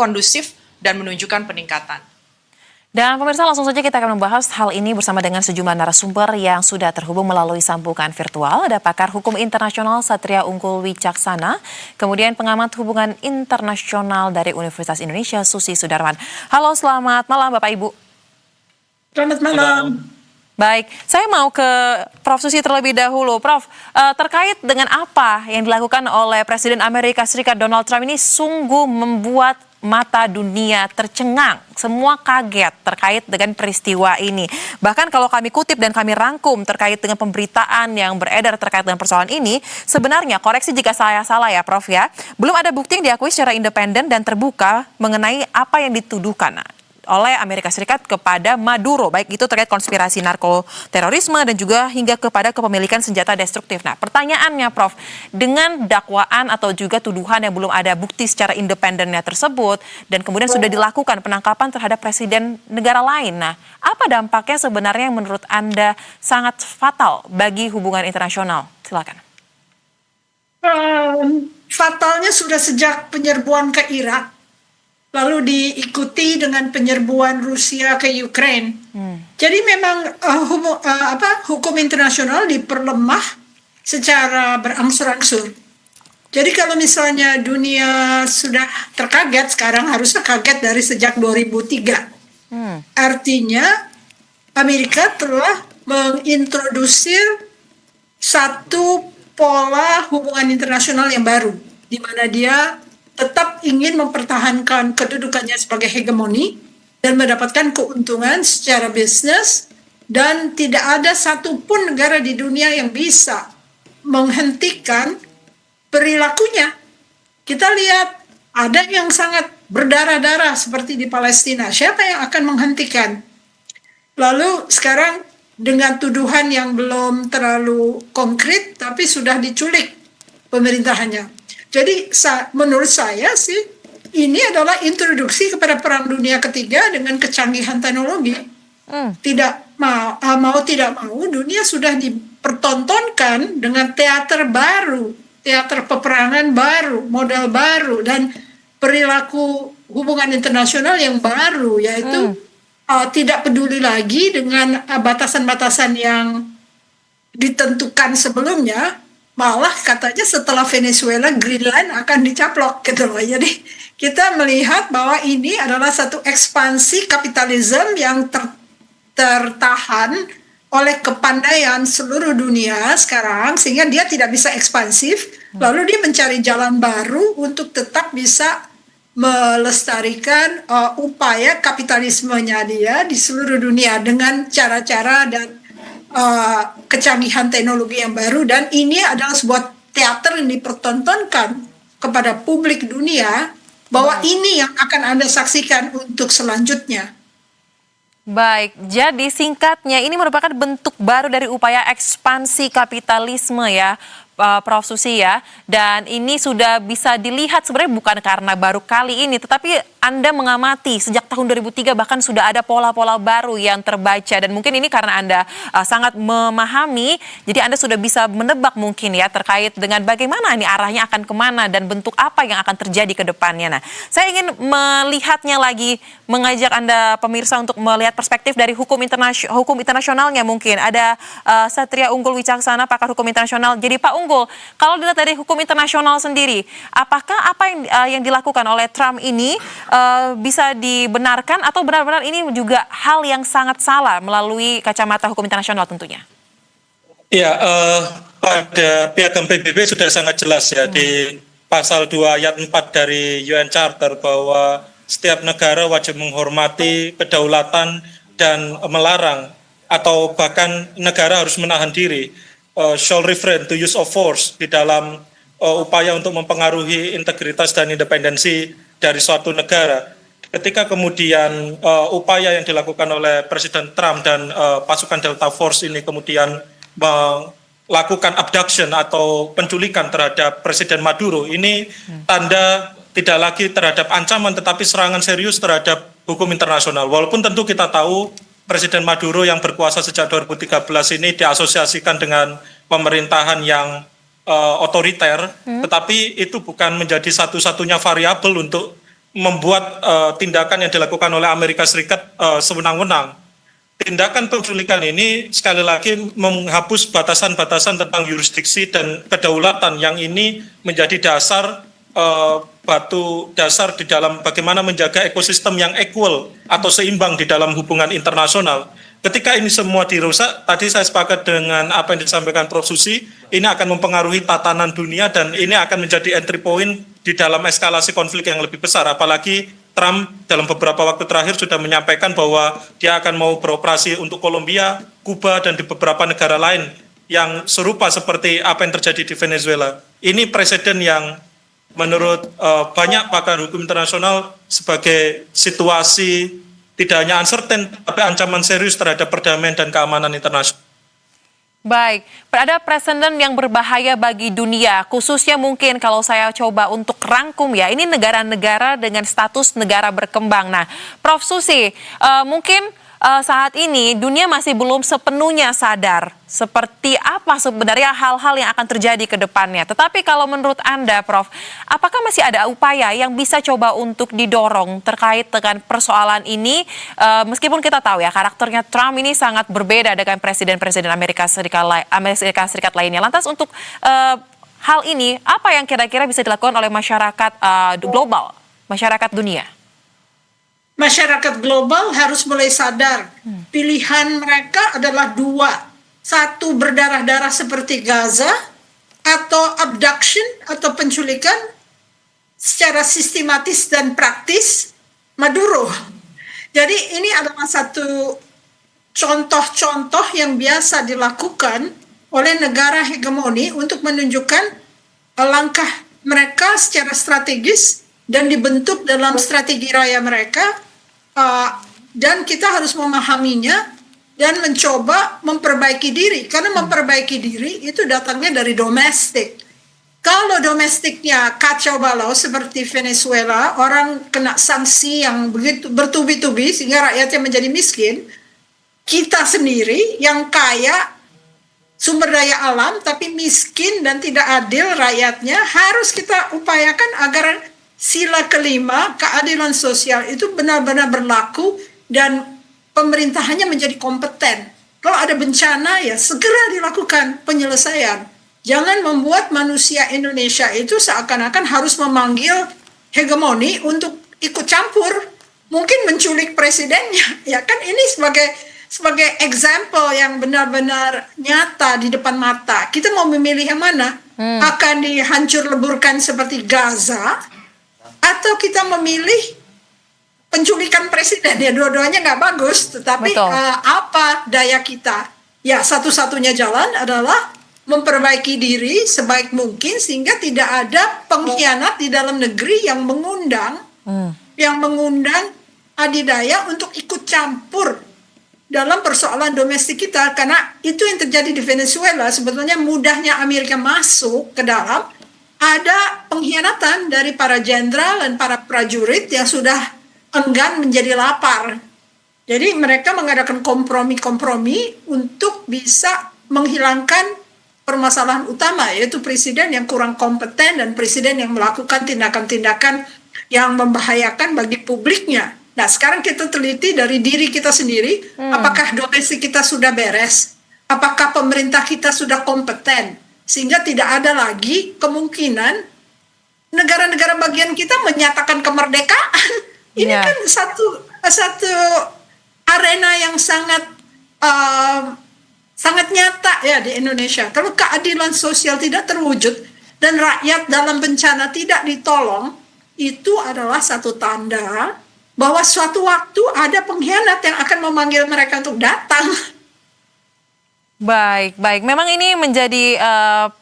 kondusif dan menunjukkan peningkatan. Dan pemirsa, langsung saja kita akan membahas hal ini bersama dengan sejumlah narasumber yang sudah terhubung melalui sambungan virtual. Ada pakar hukum internasional Satria Unggul Wicaksana, kemudian pengamat hubungan internasional dari Universitas Indonesia Susi Sudarman. Halo, selamat malam Bapak Ibu. Selamat malam. Baik, saya mau ke Prof. Susi terlebih dahulu. Prof, terkait dengan apa yang dilakukan oleh Presiden Amerika Serikat Donald Trump ini sungguh membuat mata dunia tercengang, semua kaget terkait dengan peristiwa ini. Bahkan kalau kami kutip dan kami rangkum terkait dengan pemberitaan yang beredar terkait dengan persoalan ini, sebenarnya, koreksi jika saya salah ya Prof ya, belum ada bukti yang diakui secara independen dan terbuka mengenai apa yang dituduhkan oleh Amerika Serikat kepada Maduro, baik itu terkait konspirasi narkoterorisme dan juga hingga kepada kepemilikan senjata destruktif. Nah, pertanyaannya Prof, dengan dakwaan atau juga tuduhan yang belum ada bukti secara independennya tersebut dan kemudian sudah dilakukan penangkapan terhadap presiden negara lain. Nah, apa dampaknya sebenarnya yang menurut Anda sangat fatal bagi hubungan internasional? Silakan. Fatalnya sudah sejak penyerbuan ke Irak, lalu diikuti dengan penyerbuan Rusia ke Ukraina. Jadi memang hukum internasional diperlemah secara berangsur-angsur. Jadi kalau misalnya dunia sudah terkaget, sekarang harusnya kaget dari sejak 2003. Artinya Amerika telah mengintrodusir satu pola hubungan internasional yang baru, di mana dia tetap ingin mempertahankan kedudukannya sebagai hegemoni dan mendapatkan keuntungan secara bisnis, dan tidak ada satupun negara di dunia yang bisa menghentikan perilakunya. Kita lihat ada yang sangat berdarah-darah seperti di Palestina. Siapa yang akan menghentikan? Lalu sekarang dengan tuduhan yang belum terlalu konkret tapi sudah diculik pemerintahannya. Jadi menurut saya sih ini adalah introduksi kepada Perang Dunia Ketiga dengan kecanggihan teknologi. Tidak mau tidak mau dunia sudah dipertontonkan dengan teater baru, teater peperangan baru, model baru, dan perilaku hubungan internasional yang baru, yaitu tidak peduli lagi dengan batasan-batasan yang ditentukan sebelumnya. Malah katanya setelah Venezuela, Greenland akan dicaplok gitu loh. Jadi kita melihat bahwa ini adalah satu ekspansi kapitalisme yang tertahan oleh kepandaian seluruh dunia sekarang, sehingga dia tidak bisa ekspansif. Lalu dia mencari jalan baru untuk tetap bisa melestarikan upaya kapitalismenya dia di seluruh dunia dengan cara-cara dan kecanggihan teknologi yang baru. Dan ini adalah sebuah teater yang dipertontonkan kepada publik dunia bahwa ini yang akan Anda saksikan untuk selanjutnya. Baik, jadi singkatnya ini merupakan bentuk baru dari upaya ekspansi kapitalisme ya, Prof. Susi ya. Dan ini sudah bisa dilihat sebenarnya bukan karena baru kali ini, tetapi Anda mengamati sejak tahun 2003 bahkan sudah ada pola-pola baru yang terbaca. Dan mungkin ini karena Anda sangat memahami, jadi Anda sudah bisa menebak mungkin ya terkait dengan bagaimana ini arahnya akan kemana dan bentuk apa yang akan terjadi ke depannya. Nah, saya ingin melihatnya lagi, mengajak Anda pemirsa untuk melihat perspektif dari hukum internasionalnya mungkin. Ada Satria Unggul Wicaksana, pakar hukum internasional. Jadi Pak Unggul, kalau dilihat dari hukum internasional sendiri, apakah apa yang dilakukan oleh Trump ini bisa dibenarkan atau benar-benar ini juga hal yang sangat salah melalui kacamata hukum internasional tentunya? Ya, pada piagam PBB sudah sangat jelas ya di pasal 2 ayat 4 dari UN Charter bahwa setiap negara wajib menghormati kedaulatan dan melarang atau bahkan negara harus menahan diri, shall refrain to use of force di dalam upaya untuk mempengaruhi integritas dan independensi dari suatu negara. Ketika kemudian upaya yang dilakukan oleh Presiden Trump dan pasukan Delta Force ini kemudian melakukan abduction atau penculikan terhadap Presiden Maduro, ini tanda tidak lagi terhadap ancaman tetapi serangan serius terhadap hukum internasional. Walaupun tentu kita tahu Presiden Maduro yang berkuasa sejak 2013 ini diasosiasikan dengan pemerintahan yang otoriter, tetapi itu bukan menjadi satu-satunya variabel untuk membuat tindakan yang dilakukan oleh Amerika Serikat sewenang-wenang. Tindakan penculikan ini sekali lagi menghapus batasan-batasan tentang yurisdiksi dan kedaulatan yang ini menjadi dasar batu dasar di dalam bagaimana menjaga ekosistem yang equal atau seimbang di dalam hubungan internasional. Ketika ini semua dirusak, tadi saya sepakat dengan apa yang disampaikan Prof. Susi, ini akan mempengaruhi tatanan dunia dan ini akan menjadi entry point di dalam eskalasi konflik yang lebih besar. Apalagi Trump dalam beberapa waktu terakhir sudah menyampaikan bahwa dia akan mau beroperasi untuk Kolombia, Kuba, dan di beberapa negara lain yang serupa seperti apa yang terjadi di Venezuela. Ini presiden yang menurut banyak pakar hukum internasional sebagai situasi tidak hanya uncertain, tapi ancaman serius terhadap perdamaian dan keamanan internasional. Baik, ada presiden yang berbahaya bagi dunia, khususnya mungkin kalau saya coba untuk rangkum ya, ini negara-negara dengan status negara berkembang. Nah, Prof. Susi, mungkin saat ini dunia masih belum sepenuhnya sadar seperti apa sebenarnya hal-hal yang akan terjadi ke depannya. Tetapi kalau menurut Anda, Prof, apakah masih ada upaya yang bisa coba untuk didorong terkait dengan persoalan ini? Meskipun kita tahu ya karakternya Trump ini sangat berbeda dengan presiden-presiden Amerika Serikat lainnya. Lantas untuk hal ini, apa yang kira-kira bisa dilakukan oleh masyarakat global, masyarakat dunia? Masyarakat global harus mulai sadar pilihan mereka adalah dua. Satu, berdarah-darah seperti Gaza, atau abduction atau penculikan secara sistematis dan praktis Maduro. Jadi ini adalah satu contoh-contoh yang biasa dilakukan oleh negara hegemoni untuk menunjukkan langkah mereka secara strategis dan dibentuk dalam strategi raya mereka. Dan kita harus memahaminya dan mencoba memperbaiki diri, karena memperbaiki diri itu datangnya dari domestik. Kalau domestiknya kacau balau seperti Venezuela, orang kena sanksi yang begitu bertubi-tubi sehingga rakyatnya menjadi miskin, kita sendiri yang kaya sumber daya alam tapi miskin dan tidak adil rakyatnya, harus kita upayakan agar sila kelima, keadilan sosial itu benar-benar berlaku dan pemerintahannya menjadi kompeten. Kalau ada bencana ya segera dilakukan penyelesaian. Jangan membuat manusia Indonesia itu seakan-akan harus memanggil hegemoni untuk ikut campur. Mungkin menculik presidennya. Ya kan ini sebagai example yang benar-benar nyata di depan mata. Kita mau memilih yang mana? Akan dihancur leburkan seperti Gaza, atau kita memilih penculikan presiden? Ya dua-duanya nggak bagus, tetapi apa daya kita? Ya satu-satunya jalan adalah memperbaiki diri sebaik mungkin sehingga tidak ada pengkhianat di dalam negeri yang mengundang adidaya untuk ikut campur dalam persoalan domestik kita, karena itu yang terjadi di Venezuela. Sebetulnya mudahnya Amerika masuk ke dalam, ada pengkhianatan dari para jenderal dan para prajurit yang sudah enggan menjadi lapar. Jadi mereka mengadakan kompromi-kompromi untuk bisa menghilangkan permasalahan utama, yaitu presiden yang kurang kompeten dan presiden yang melakukan tindakan-tindakan yang membahayakan bagi publiknya. Nah sekarang kita teliti dari diri kita sendiri, apakah domestik kita sudah beres? Apakah pemerintah kita sudah kompeten? Sehingga tidak ada lagi kemungkinan negara-negara bagian kita menyatakan kemerdekaan. Ini kan satu arena yang sangat nyata ya di Indonesia. Kalau keadilan sosial tidak terwujud dan rakyat dalam bencana tidak ditolong, itu adalah satu tanda bahwa suatu waktu ada pengkhianat yang akan memanggil mereka untuk datang. Baik. Memang ini menjadi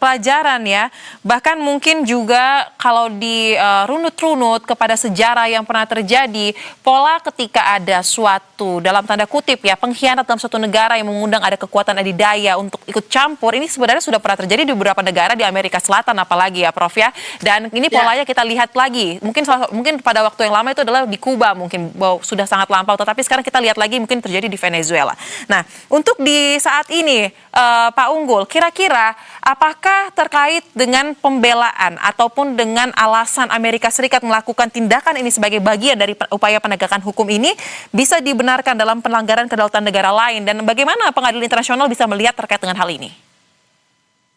pelajaran ya. Bahkan mungkin juga kalau dirunut-runut kepada sejarah yang pernah terjadi, pola ketika ada suatu, dalam tanda kutip ya, pengkhianat dalam suatu negara yang mengundang ada kekuatan adidaya untuk ikut campur, ini sebenarnya sudah pernah terjadi di beberapa negara di Amerika Selatan apalagi ya Prof ya. Dan ini polanya kita lihat lagi. Mungkin pada waktu yang lama itu adalah di Kuba, mungkin sudah sangat lampau. Tetapi sekarang kita lihat lagi mungkin terjadi di Venezuela. Nah, untuk di saat ini, begini, Pak Unggul, kira-kira apakah terkait dengan pembelaan ataupun dengan alasan Amerika Serikat melakukan tindakan ini sebagai bagian dari upaya penegakan hukum ini bisa dibenarkan dalam pelanggaran kedaulatan negara lain, dan bagaimana pengadilan internasional bisa melihat terkait dengan hal ini?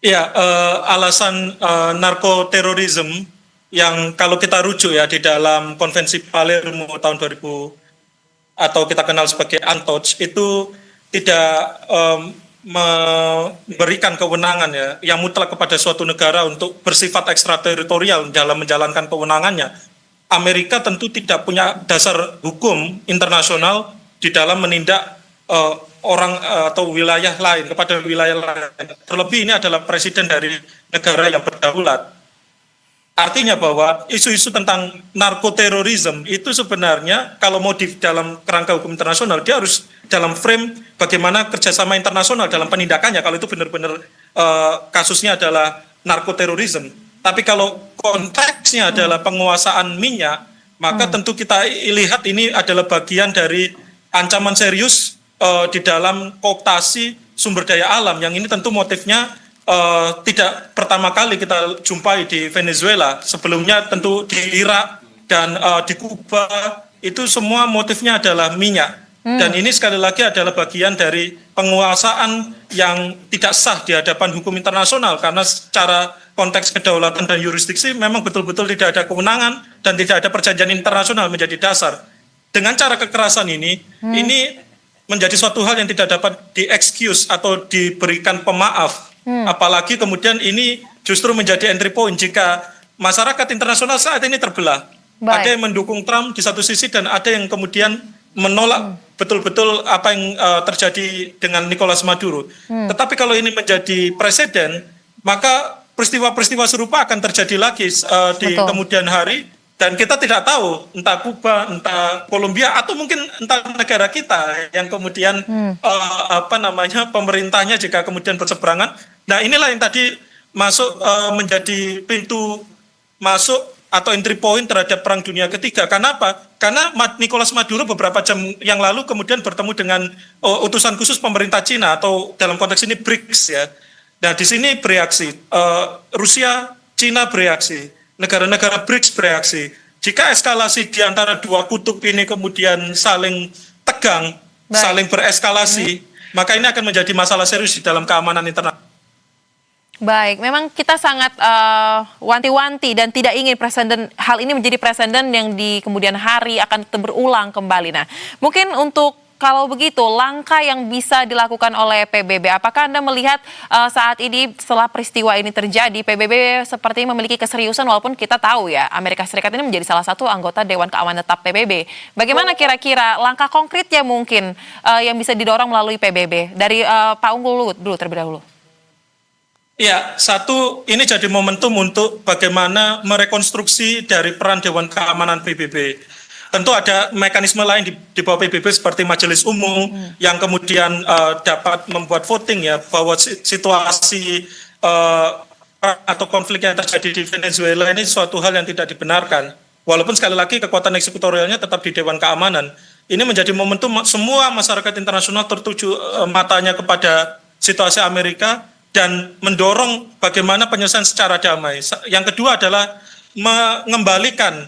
Ya, alasan narkoterorisme yang kalau kita rujuk ya di dalam Konvensi Palermo tahun 2000 atau kita kenal sebagai UNTOC itu tidak memberikan kewenangan ya yang mutlak kepada suatu negara untuk bersifat ekstrateritorial dalam menjalankan kewenangannya. Amerika tentu tidak punya dasar hukum internasional di dalam menindak orang atau wilayah lain kepada wilayah lain. Terlebih ini adalah presiden dari negara yang berdaulat. Artinya bahwa isu-isu tentang narkoterorisme itu sebenarnya kalau mau di dalam kerangka hukum internasional dia harus dalam frame bagaimana kerjasama internasional dalam penindakannya kalau itu benar-benar kasusnya adalah narkoterorisme. Tapi kalau konteksnya adalah penguasaan minyak, maka tentu kita lihat ini adalah bagian dari ancaman serius di dalam kooptasi sumber daya alam yang ini tentu motifnya tidak pertama kali kita jumpai di Venezuela, sebelumnya tentu di Irak dan di Kuba itu semua motifnya adalah minyak. Dan ini sekali lagi adalah bagian dari penguasaan yang tidak sah di hadapan hukum internasional karena secara konteks kedaulatan dan yurisdiksi memang betul-betul tidak ada kewenangan dan tidak ada perjanjian internasional menjadi dasar. Dengan cara kekerasan ini menjadi suatu hal yang tidak dapat di-excuse atau diberikan pemaaf. Apalagi kemudian ini justru menjadi entry point jika masyarakat internasional saat ini terbelah. Baik. Ada yang mendukung Trump di satu sisi dan ada yang kemudian menolak betul-betul apa yang terjadi dengan Nicolas Maduro. Tetapi kalau ini menjadi presiden, maka peristiwa-peristiwa serupa akan terjadi lagi di kemudian hari. Dan kita tidak tahu entah Kuba, entah Kolombia, atau mungkin entah negara kita yang kemudian pemerintahnya jika kemudian berseberangan. Nah inilah yang tadi masuk menjadi pintu masuk atau entry point terhadap Perang Dunia Ketiga. Karena apa? Karena Nicolas Maduro beberapa jam yang lalu kemudian bertemu dengan utusan khusus pemerintah Cina atau dalam konteks ini BRICS ya. Nah di sini bereaksi, Rusia, Cina bereaksi. Negara-negara BRICS bereaksi. Jika eskalasi di antara dua kutub ini kemudian saling tegang, saling bereskalasi, maka ini akan menjadi masalah serius di dalam keamanan internasional. Baik, memang kita sangat wanti-wanti dan tidak ingin hal ini menjadi presiden yang di kemudian hari akan berulang kembali. Nah, mungkin untuk kalau begitu, langkah yang bisa dilakukan oleh PBB, apakah Anda melihat saat ini setelah peristiwa ini terjadi, PBB seperti memiliki keseriusan walaupun kita tahu ya, Amerika Serikat ini menjadi salah satu anggota Dewan Keamanan Tetap PBB. Bagaimana kira-kira langkah konkretnya mungkin yang bisa didorong melalui PBB? Dari Pak Unggul dulu terlebih dahulu. Ya, satu, ini jadi momentum untuk bagaimana merekonstruksi dari peran Dewan Keamanan PBB. Tentu ada mekanisme lain di bawah PBB seperti Majelis Umum yang kemudian dapat membuat voting ya bahwa situasi atau konflik yang terjadi di Venezuela ini suatu hal yang tidak dibenarkan. Walaupun sekali lagi kekuatan eksekutorialnya tetap di Dewan Keamanan. Ini menjadi momentum semua masyarakat internasional tertuju matanya kepada situasi Amerika dan mendorong bagaimana penyelesaian secara damai. Yang kedua adalah mengembalikan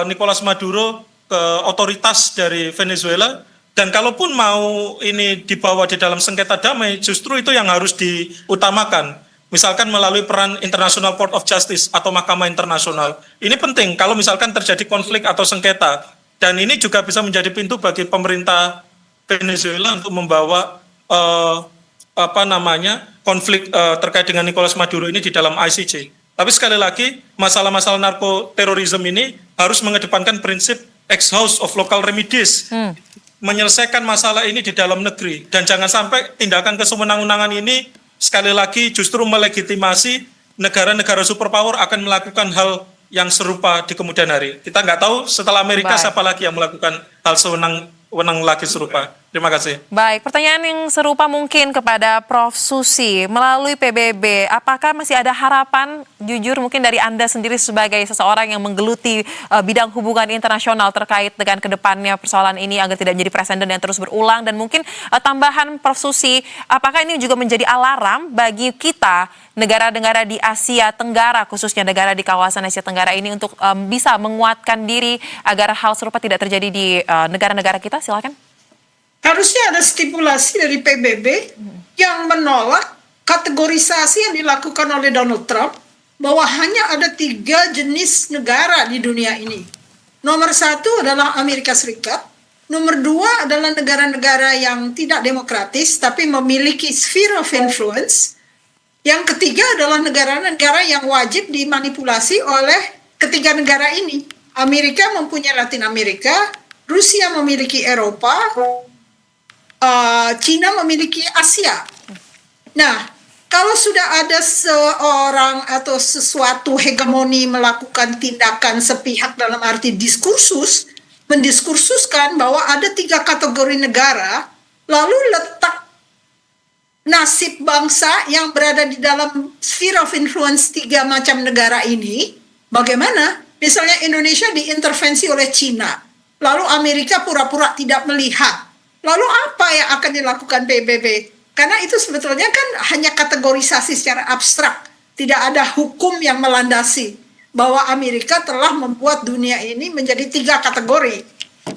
Nicolas Maduro ke otoritas dari Venezuela, dan kalaupun mau ini dibawa di dalam sengketa damai, justru itu yang harus diutamakan. Misalkan melalui peran International Court of Justice atau Mahkamah Internasional. Ini penting kalau misalkan terjadi konflik atau sengketa, dan ini juga bisa menjadi pintu bagi pemerintah Venezuela untuk membawa konflik terkait dengan Nicolas Maduro ini di dalam ICJ. Tapi sekali lagi, masalah-masalah narkoterorisme ini harus mengedepankan prinsip ex-house of local remedies, menyelesaikan masalah ini di dalam negeri, dan jangan sampai tindakan kesewenang-wenangan ini sekali lagi justru melegitimasi negara-negara superpower akan melakukan hal yang serupa di kemudian hari. Kita nggak tahu setelah Amerika siapa lagi yang melakukan hal sewenang-wenang lagi serupa. Terima kasih. Baik, pertanyaan yang serupa mungkin kepada Prof. Susi. Melalui PBB, apakah masih ada harapan, jujur mungkin dari Anda sendiri sebagai seseorang yang menggeluti bidang hubungan internasional terkait dengan kedepannya persoalan ini agar tidak menjadi presiden yang terus berulang, dan mungkin tambahan Prof. Susi, apakah ini juga menjadi alarm bagi kita, negara-negara di Asia Tenggara, khususnya negara di kawasan Asia Tenggara ini untuk bisa menguatkan diri agar hal serupa tidak terjadi di negara-negara kita? Silakan. Harusnya ada stipulasi dari PBB yang menolak kategorisasi yang dilakukan oleh Donald Trump bahwa hanya ada 3 jenis negara di dunia ini. Nomor 1 adalah Amerika Serikat, nomor 2 adalah negara-negara yang tidak demokratis tapi memiliki sphere of influence. Yang ketiga adalah negara-negara yang wajib dimanipulasi oleh ketiga negara ini. Amerika mempunyai Latin Amerika, Rusia memiliki Eropa, Cina memiliki Asia. Nah, kalau sudah ada seorang atau sesuatu hegemoni melakukan tindakan sepihak dalam arti diskursus, mendiskursuskan bahwa ada 3 kategori negara, lalu letak nasib bangsa yang berada di dalam sphere of influence 3 macam negara ini, bagaimana? Misalnya Indonesia diintervensi oleh Cina, lalu Amerika pura-pura tidak melihat. Lalu apa yang akan dilakukan PBB? Karena itu sebetulnya kan hanya kategorisasi secara abstrak. Tidak ada hukum yang melandasi bahwa Amerika telah membuat dunia ini menjadi 3 kategori.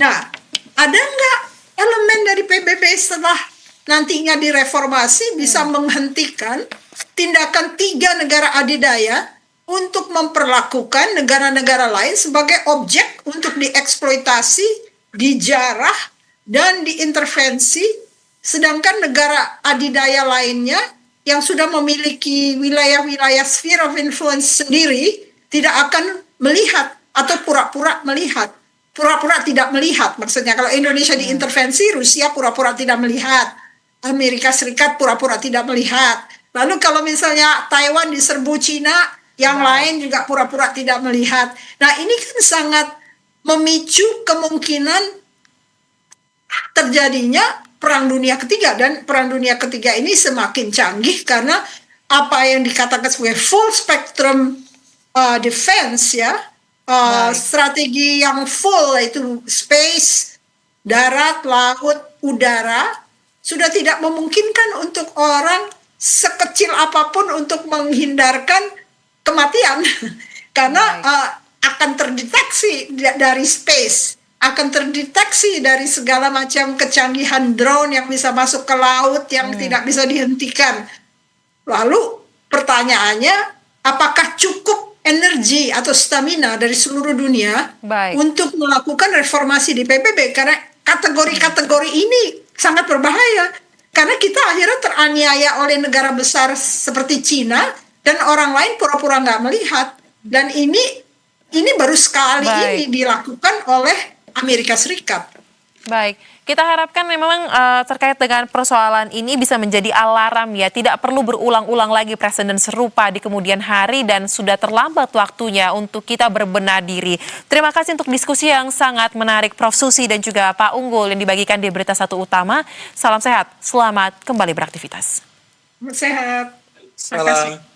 Nah, ada nggak elemen dari PBB setelah nantinya direformasi bisa menghentikan tindakan 3 negara adidaya untuk memperlakukan negara-negara lain sebagai objek untuk dieksploitasi, dijarah, dan diintervensi, sedangkan negara adidaya lainnya yang sudah memiliki wilayah-wilayah sphere of influence sendiri tidak akan melihat atau pura-pura melihat. Pura-pura tidak melihat, maksudnya kalau Indonesia diintervensi, Rusia pura-pura tidak melihat, Amerika Serikat pura-pura tidak melihat. Lalu kalau misalnya Taiwan diserbu Cina, yang lain juga pura-pura tidak melihat. Nah, ini kan sangat memicu kemungkinan terjadinya Perang Dunia Ketiga, dan Perang Dunia Ketiga ini semakin canggih karena apa yang dikatakan sebagai full spectrum defense, ya, strategi yang full, yaitu space, darat, laut, udara, sudah tidak memungkinkan untuk orang sekecil apapun untuk menghindarkan kematian karena akan terdeteksi dari space, akan terdeteksi dari segala macam kecanggihan drone yang bisa masuk ke laut yang tidak bisa dihentikan. Lalu pertanyaannya, apakah cukup energi atau stamina dari seluruh dunia untuk melakukan reformasi di PBB? Karena kategori-kategori ini sangat berbahaya. Karena kita akhirnya teraniaya oleh negara besar seperti Cina dan orang lain pura-pura nggak melihat. Dan ini baru sekali ini dilakukan oleh Amerika Serikat. Baik, kita harapkan memang terkait dengan persoalan ini bisa menjadi alarm, ya. Tidak perlu berulang-ulang lagi presiden serupa di kemudian hari dan sudah terlambat waktunya untuk kita berbenah diri. Terima kasih untuk diskusi yang sangat menarik Prof. Susi dan juga Pak Unggul yang dibagikan di Berita Satu Utama. Salam sehat, selamat kembali beraktivitas. Sehat. Terima kasih. Salam.